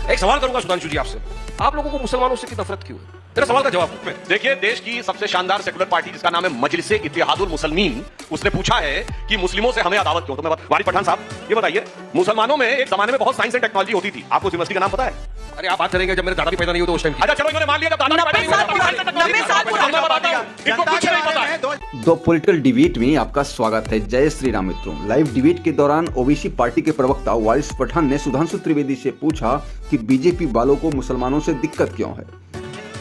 एक सवाल करूंगा सुधांशु जी आपसे, आप लोगों को मुसलमानों से की नफरत क्यों है? तेरा सवाल का जवाब दो। देखिए, देश की सबसे शानदार सेकुलर पार्टी जिसका नाम है मजलिसे इत्तेहादुल मुसलमीन, उसने पूछा है कि मुस्लिमों से हमें अदावत क्यों। तो मैं वारिस पठान साहब ये बताइए, मुसलमानों में एक जमाने में बहुत साइंस एंड टेक्नोलॉजी होती थी, आपको यूनिवर्सिटी का नाम पता है? अरे आप बात करेंगे जब मेरे दादा भी पैदा नहीं हुए तो उस टाइम की। अच्छा चलो, इन्होंने मान लिया जब दादा भी पैदा नहीं हुए, इनको कुछ नहीं पता है। दो पॉलिटिकल डिबेट में आपका स्वागत है। जय श्री राम मित्रों। लाइव डिबेट के दौरान ओबीसी पार्टी के प्रवक्ता वारिस पठान ने सुधांशु त्रिवेदी से पूछा कि बीजेपी वालों को मुसलमानों से दिक्कत क्यों है,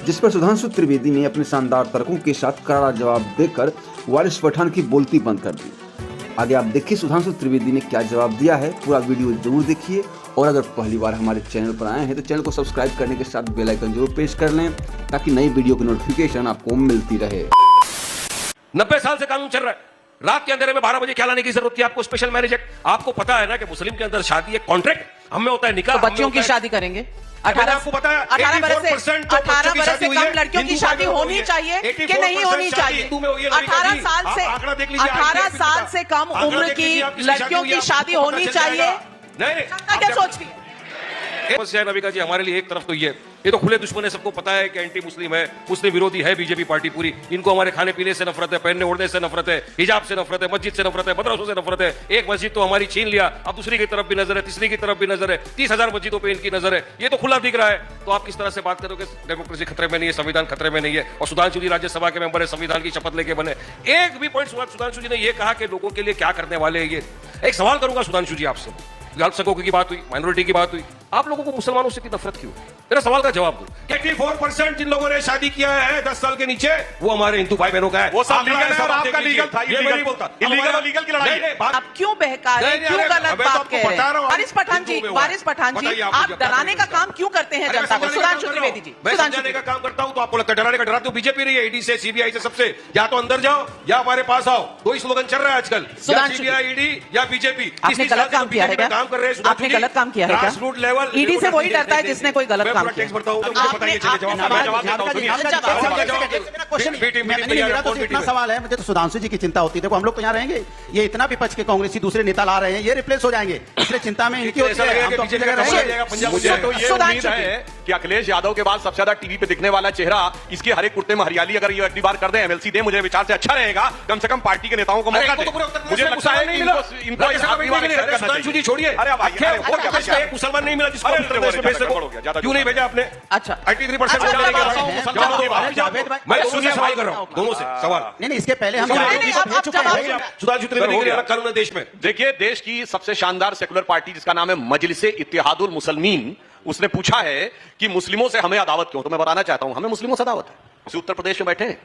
जिस पर सुधांशु त्रिवेदी ने अपने शानदार तर्कों के साथ करारा जवाब देकर वारिस पठान की बोलती बंद कर दी। आगे आप देखिए सुधांशु त्रिवेदी ने क्या जवाब दिया है। पूरा वीडियो जरूर देखिए और अगर पहली बार हमारे चैनल पर आए हैं तो चैनल को सब्सक्राइब करने के साथ बेल आइकन जरूर प्रेस कर लें ताकि नई वीडियो की नोटिफिकेशन आपको मिलती रहे। 90 साल से कानून चल रहा है, रात के अंधेरे में 12 बजे क्या लाने की जरूरत थी आपको? Special marriage act. आपको पता है ना कि मुस्लिम के अंदर शादी एक कॉन्ट्रैक्ट, हमें होता है निकाह। तो बच्चों की शादी करेंगे 18 बरस से कम लड़कियों की शादी होनी चाहिए कि नहीं होनी चाहिए? 18 साल से कम उम्र की लड़कियों की शादी होनी चाहिए? क्या सोचती है? नबिका जी, हमारे लिए एक तरफ तो ये तो खुले दुश्मन है, सबको पता है कि एंटी मुस्लिम है, मुस्लिम विरोधी है बीजेपी पार्टी पूरी। इनको हमारे खाने पीने से नफरत है, पहनने ओढ़ने से नफरत है, हिजाब से नफरत है, मस्जिद से नफरत है, मदरसों से नफरत है। एक मस्जिद तो हमारी छीन लिया, अब दूसरी की तरफ भी नजर है, तीसरी की तरफ भी नजर है, 30,000 मस्जिदों पे इनकी नजर है। ये तो खुला दिख रहा है। तो आप किस तरह से बात करोगे डेमोक्रेसी खतरे में नहीं है, संविधान खतरे में नहीं है? और सुधांशु जी राज्यसभा के मेंबर है, संविधान की शपथ लेके बने। एक भी पॉइंट सुधांशु जी ने ये कहा कि लोगों के लिए क्या करने वाले हैं ये। एक सवाल करूंगा सुधांशु जी आपसे, अल्पसंख्यकों की बात हुई, माइनॉरिटी की बात हुई, आप लोगों को मुसलमानों से की नफरत क्यों? मेरा सवाल का जवाब दो। 84% जिन लोगों ने शादी किया है 10 साल के नीचे, वो हमारे हिंदू भाई बहनों का है। वो सब लीगल है और आपका लीगल था। ये मैं नहीं बोलता। इलीगल और लीगल की लड़ाई है। आप क्यों बहका रहे हैं, क्यों गलत बात कह रहे हैं? वारिस पठान जी, आप डराने का काम क्यों करते हैं जनता को? सुधांशु त्रिवेदी जी, मैं समझाने का काम करता हूं तो आपको लगता है डराने का? डराते हो बीजेपी रही है, ईडी से, सीबीआई से, सबसे। या तो अंदर जाओ या हमारे पास आओ, दो ही स्लोगन चल रहा है आजकल, या सीबीआई, ईडी या बीजेपी। आपने गलत काम किया है क्या? काम कर रहे हैं, आपने गलत काम किया है क्या? ग्रासरूट लेवल ईडी से वही डरता है जिसने कोई गलत काम किया। सवाल है, मुझे तो सुधांशु जी की चिंता होती है। देखो हम लोग तो यहाँ रहेंगे, ये इतना विपक्ष के कांग्रेसी दूसरे नेता ला रहे हैं, ये रिप्लेस हो जाएंगे, इसलिए चिंता में इनकी होती है। हम तो अपनी जगह रहेंगे। मुझे तो ये उम्मीद है कि अखिलेश यादव के बाद सबसे ज्यादा टीवी पे दिखने वाला चेहरा, इसके हर एक कुर्ते में हरियाली अगर ये अगली बार कर दे, एमएलसी दे, मुझे विचार से अच्छा रहेगा। कम से कम पार्टी के नेताओं को मौका दे। मुझे लगता है कि इनको सुधांशु जी छोड़िए, मुसलमान नहीं मिला जिसको क्यों नहीं भेजा आपने? अच्छा 83% मैं सुनिए सवाल कर रहा हूं दोनों से सवाल। नहीं, इसके पहले हम सुधांशु त्रिवेदी के अलग कानून है देश में। देखिए, देश की सबसे शानदार सेकुलर पार्टी जिसका नाम है मजलिसे इत्तेहादुल मुसलमीन, उसने पूछा है कि मुस्लिमों से हमें अदावत क्यों। तो मैं बताना चाहता हूं, हमें मुस्लिमों से अदावत है। इसी उत्तर प्रदेश में बैठे हैं,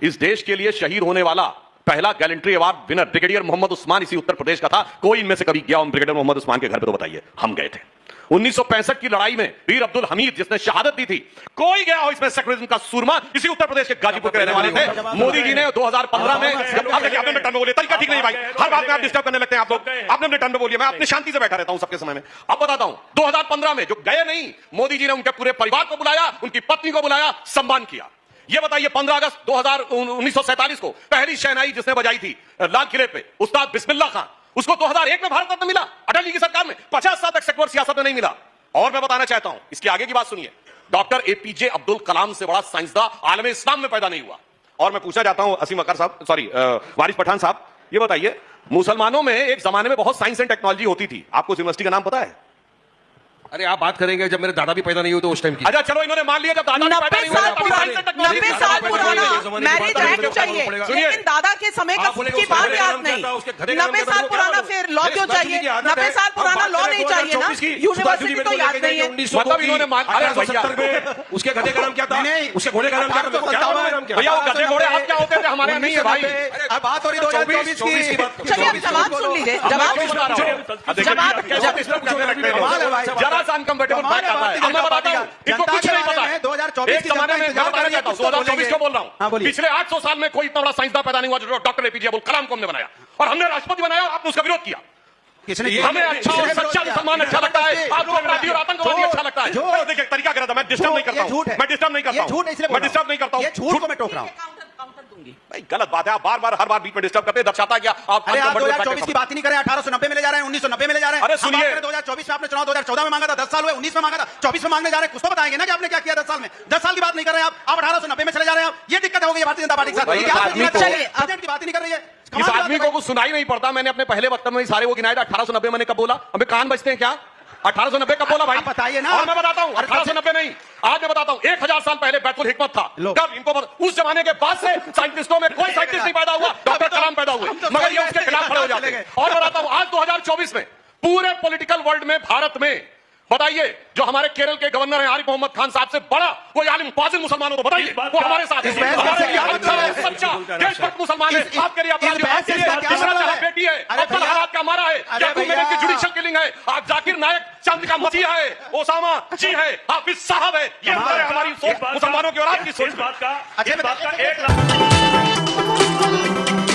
इस देश के लिए शहीद होने वाला पहला gallantry award winner brigadier Mohammad Usman इसी उत्तर प्रदेश का था। कोई इनमें से कभी गया ब्रिगेडियर मोहम्मद उस्मान के घर पे? तो बताइए, हम गए थे। 1965 की लड़ाई में वीर अब्दुल हमीद जिसने शहादत दी थी, कोई गया हो इसमें? सेकुलरिज्म का सूरमा इसी उत्तर प्रदेश के गाजीपुर के रहने वाले थे। मोदी जी ने 2015 में, आपने टर्न में बोले, तरीका ठीक नहीं भाई, हर बात में आप डिस्टर्ब करने लगते हैं आप लोग। आपने अपने टर्न में बोलिए, मैं अपनी शांति से बैठा रहता हूं सबके समय में। अब बताता हूं, 2015 में जो गए नहीं, मोदी जी ने उनके पूरे परिवार को बुलाया, उनकी पत्नी को बुलाया, सम्मान किया। ये बताइए, 15 अगस्त 1947 को पहली शहनाई जिसने बजाई थी लाल किले पे, उस्ताद बिस्मिल्लाह खान, उसको 2001 में भारत रत्न मिला अटल जी की सरकार में। 50 साल तक सेकुलर सियासत में नहीं मिला। और मैं बताना चाहता हूं, इसके आगे की बात सुनिए, डॉक्टर एपीजे अब्दुल कलाम से बड़ा साइंसदान आलमे इस्लाम में पैदा नहीं हुआ। और मैं पूछना चाहता हूं असीम अकर साहब, वारिस पठान साहब, ये बताइए, मुसलमानों में एक जमाने में बहुत साइंस एंड टेक्नोलॉजी होती थी, आपको यूनिवर्सिटी का नाम पता है? अरे आप बात करेंगे जब मेरे दादा भी पैदा नहीं हुए तो उस टाइम की। अच्छा चलो, इन्होंने मान लिया जब दादा भी पैदा नहीं हुए। 90 साल पुराना मैरिज एक्ट चाहिए, लेकिन दादा के समय की बात याद नहीं। 90 साल पुराना फिर लॉ क्यों चाहिए? 90 साल पुराना लॉ नहीं चाहिए ना? यूनिवर्सिटी तो याद नहीं है। मतलब इन्होंने मान लिया। उसके गधे का नाम क्या था? उसके घोड़े का नाम क्या था? भैया वो गधे घोड़े आप क्या होते थे? हमारे नहीं है भाई। अब बात हो रही 2024 की। चलिए आप जवाब सुन लीजिए, जरा सा अनकंफर्टेबल बात करता है। मैं बताता हूं, इनको कुछ नहीं पता है। 2024 एक जमाने में, मैं बताना चाहता हूं, 2024 को बोल रहा हूं, पिछले 800 साल में कोई इतना बड़ा साइंसदान पैदा नहीं हुआ जो डॉक्टर एपीजे अब्दुल कलाम को हमने बनाया, और हमने राष्ट्रपति बनाया, आपने उसका विरोध किया। हमें अच्छा और सच्चा मुसलमान अच्छा लगता है, आपको अपराधी और आतंकवादी अच्छा लगता है। देखिए तरीका कर रहा था, मैं डिस्टर्ब नहीं करता हूं, मैं डिस्टर्ब नहीं करता हूं, मैं डिस्टर्ब नहीं करता हूं। झूठ को मैं टोक रहा हूं। काउंटर दूंगी भाई, गलत बात है। आप बार बार हर बार बीच में डिस्टर्ब करते हैं, दर्शाता है क्या आप अरे आप 2024 की बात ही नहीं करें, 1890 में ले जा रहे हैं, 1990 में ले जा रहे हैं। अरे सुनिए, 2024 में आपने चुनाव 2014 में मांगा था, 10 साल हुए, 19 में मांगा था, 24 में मांगने जा रहे हैं। कुछ तो बताएंगे ना कि आपने क्या किया 10 साल में। 10 साल की बात नहीं कर रहे हैं आप 1890 में चले जा रहे हैं। ये दिक्कत हो गई भारतीय जनता पार्टी के साथ। भाई, क्या आदमी को- बजट की बात ही नहीं कर रही है। इस आदमी को कुछ सुनाई नहीं पड़ता। मैंने अपने पहले वक्तव्य में सारे वो गिनाए थे। 1890 मैंने कब बोला? हमें कान बजते हैं क्या? 1890 कब बोला भाई? आप बताइए ना। और मैं बताता हूं, 1890 नहीं, आज मैं बताता हूं, 1000 साल पहले बैतुल हिकमत था। कब इनको उस जमाने के बाद से साइंटिस्टों में कोई साइंटिस्ट नहीं पैदा हुआ, डॉक्टर कलाम पैदा हुए, मगर ये उसके खिलाफ खड़े हो जाते हैं। और बताता हूं, आज 2024 में पूरे पॉलिटिकल वर्ल्ड में, भारत में बताइए, जो हमारे केरल के गवर्नर हैं आरिफ मोहम्मद खान साहब से बड़ा कोई आलिम फाजिल मुसलमान हो तो बताइए, वो हमारे साथ है। सच्चा देशभक्त मुसलमान है। आपके लिए अपराधी, आपके लिए बेटी है, अब्दुल हालात का मारा है, याकूब मेमन की जुडिशियल किलिंग है, आप जाकिर नायक चंद का मसीहा है, ओसामा जी है, हाफिज साहब है। ये हमारी सोच, मुसलमानों की और आपकी सोच। इस बात का 1 लाख